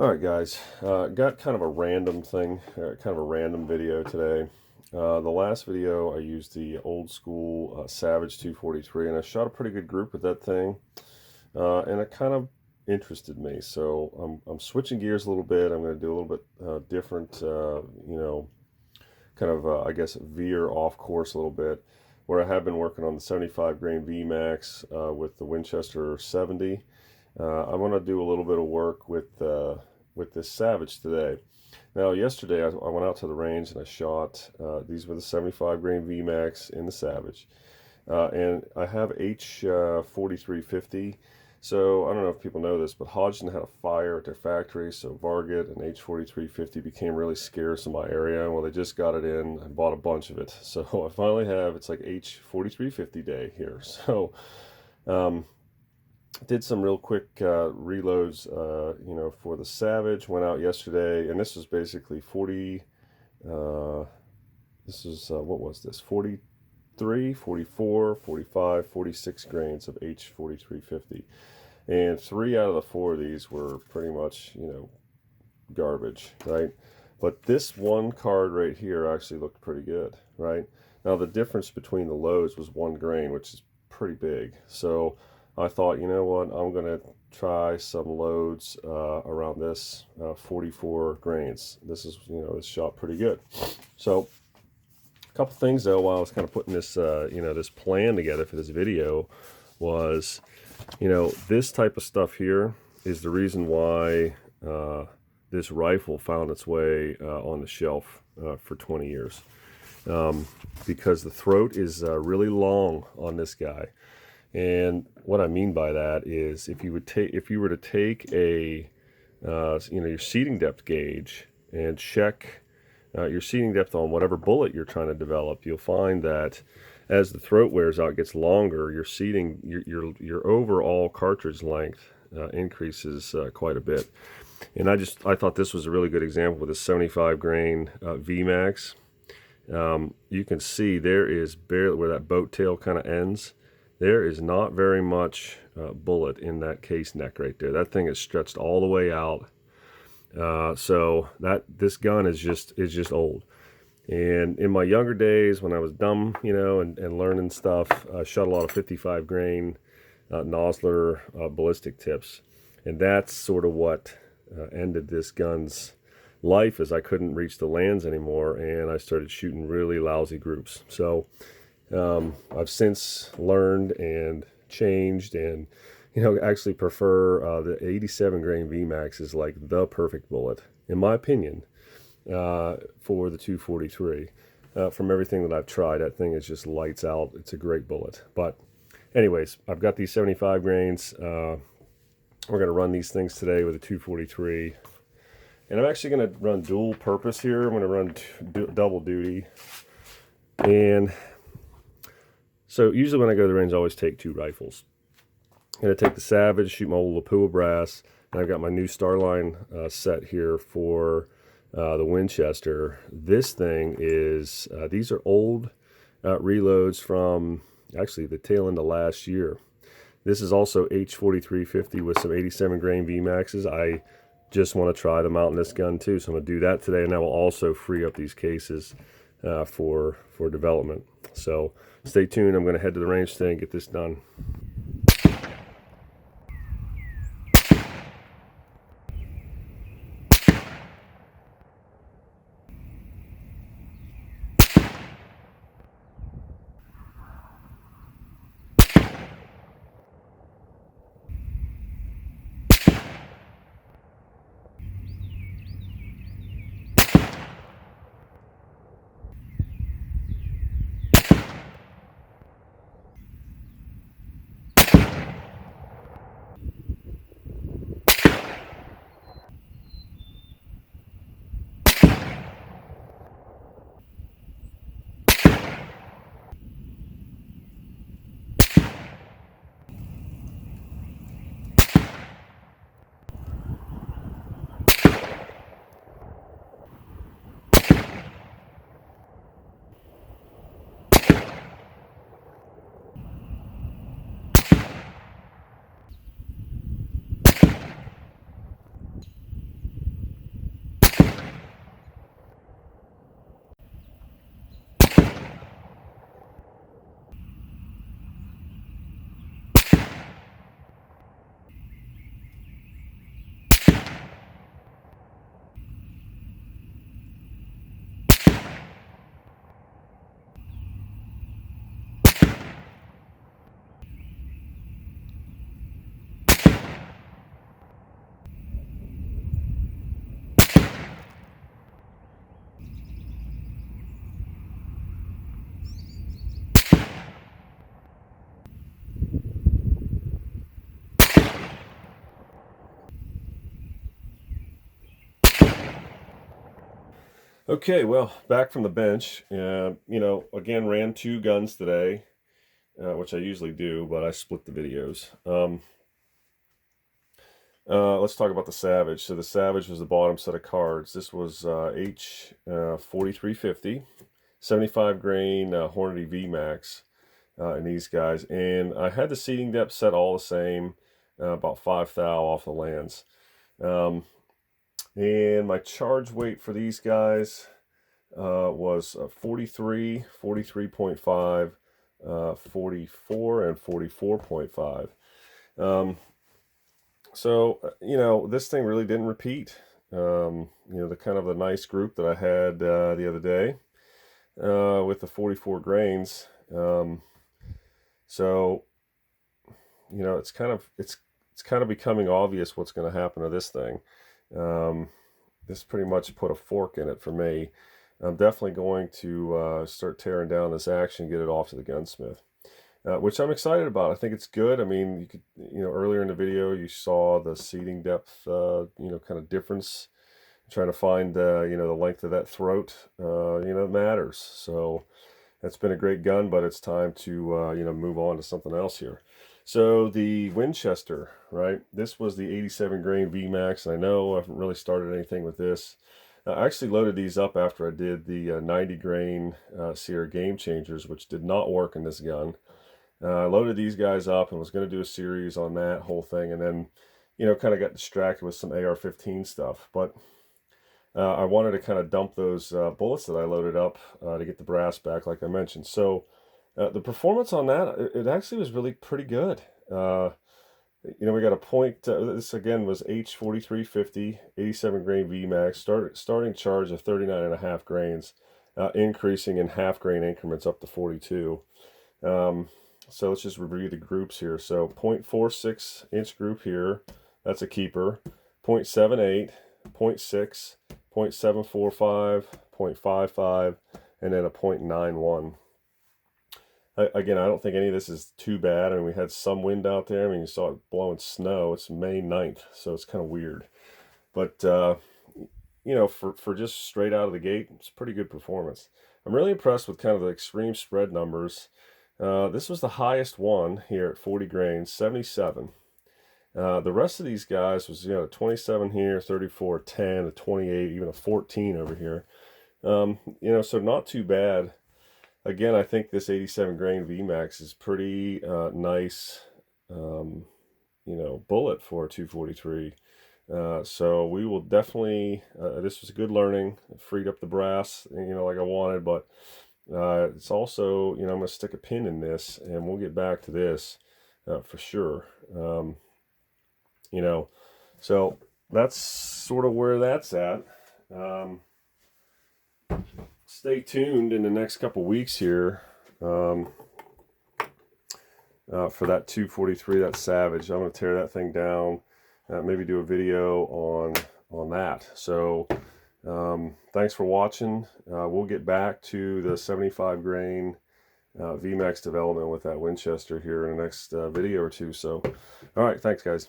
Alright guys, got kind of a random thing, kind of a random video today. The last video I used the old school Savage 243 and I shot a pretty good group with that thing, and it kind of interested me. So I'm switching gears a little bit. I'm going to do a little bit different, kind of I guess veer off course a little bit, where I have been working on the 75 grain Vmax with the Winchester 70. I want to do a little bit of work with this Savage today. Now, yesterday I went out to the range and I shot. These were the 75 grain Vmax in the Savage, and I have H4350. So I don't know if people know this, but Hodgson had a fire at their factory, so Varget and H4350 became really scarce in my area. Well, they just got it in. I bought a bunch of it, so I finally have, it's like H4350 day here. So did some real quick reloads, for the Savage. Went out yesterday, and this was basically 40. What was this? 43, 44, 45, 46 grains of H4350, and 3 out of the 4 of these were pretty much, garbage, right? But this one card right here actually looked pretty good, right? Now the difference between the loads was 1 grain, which is pretty big. So I thought, you know what, I'm going to try some loads around this 44 grains. This is, this shot pretty good. So a couple things though, while I was kind of putting this, this plan together for this video was, this type of stuff here is the reason why this rifle found its way on the shelf for 20 years. Because the throat is really long on this guy. And what I mean by that is if you were to take a your seating depth gauge and check your seating depth on whatever bullet you're trying to develop, you'll find that as the throat wears out, gets longer, your seating, your overall cartridge length increases quite a bit. And I thought this was a really good example with a 75 grain Vmax. You can see there is barely where that boat tail kind of ends. There is not very much bullet in that case neck right there. That thing is stretched all the way out. So this gun is just old. And in my younger days, when I was dumb, and learning stuff, I shot a lot of 55 grain Nosler ballistic tips, and that's sort of what ended this gun's life, as I couldn't reach the lands anymore, and I started shooting really lousy groups. So I've since learned and changed, and actually prefer the 87 grain Vmax is like the perfect bullet, in my opinion, for the 243. From everything that I've tried, that thing is just lights out. It's a great bullet. But anyways, I've got these 75 grains. We're going to run these things today with a 243. And I'm actually going to run dual purpose here. I'm going to run double duty. And so usually when I go to the range, I always take 2 rifles. I'm going to take the Savage, shoot my old Lapua brass, and I've got my new Starline set here for the Winchester. This thing is, these are old reloads from actually the tail end of last year. This is also H4350 with some 87 grain Vmaxes. I just want to try them out in this gun too, so I'm going to do that today, and that will also free up these cases for development. So stay tuned. I'm going to head to the range today and get this done. Okay, well, back from the bench. Again, ran 2 guns today, which I usually do, but I split the videos. Let's talk about the Savage. So the Savage was the bottom set of cards. This was H4350, 75 grain Hornady Vmax in these guys. And I had the seating depth set all the same, about 5 thou off the lands. And my charge weight for these guys was 43, 43.5, 44, and 44.5. This thing really didn't repeat. The kind of the nice group that I had the other day with the 44 grains. It's kind of becoming obvious what's going to happen to this thing. This pretty much put a fork in it for me. I'm definitely going to start tearing down this action and get it off to the gunsmith. Which I'm excited about. I think it's good. I mean, earlier in the video you saw the seating depth, kind of difference. Trying to find, the length of that throat, matters. So that's been a great gun, but it's time to, move on to something else here. So the Winchester, right? This was the 87 grain Vmax. And I know I haven't really started anything with this. I actually loaded these up after I did the 90 grain Sierra Game Changers, which did not work in this gun. I loaded these guys up and was going to do a series on that whole thing, and then, kind of got distracted with some AR-15 stuff. But I wanted to kind of dump those bullets that I loaded up to get the brass back, like I mentioned. So the performance on that, it actually was really pretty good. We got a point. This again was H4350, 87 grain Vmax, starting charge of 39.5 grains, increasing in half grain increments up to 42. So let's just review the groups here. So 0.46 inch group here, that's a keeper. 0.78, 0.6, 0.745, 0.55, and then a 0.91. Again, I don't think any of this is too bad. I mean, we had some wind out there. I mean, you saw it blowing snow. It's May 9th, so it's kind of weird. But, for just straight out of the gate, it's pretty good performance. I'm really impressed with kind of the extreme spread numbers. This was the highest one here at 40 grains, 77. The rest of these guys was, 27 here, 34, 10, a 28, even a 14 over here. So not too bad. Again, I think this 87 grain Vmax is pretty nice, bullet for a 243. So we will definitely, this was a good learning, freed up the brass, like I wanted, but it's also, I'm going to stick a pin in this, and we'll get back to this for sure. So that's sort of where that's at. Stay tuned in the next couple weeks here for that 243, that Savage. I'm going to tear that thing down, maybe do a video on that. So thanks for watching. We'll get back to the 75 grain Vmax development with that Winchester here in the next video or two. So, all right, thanks guys.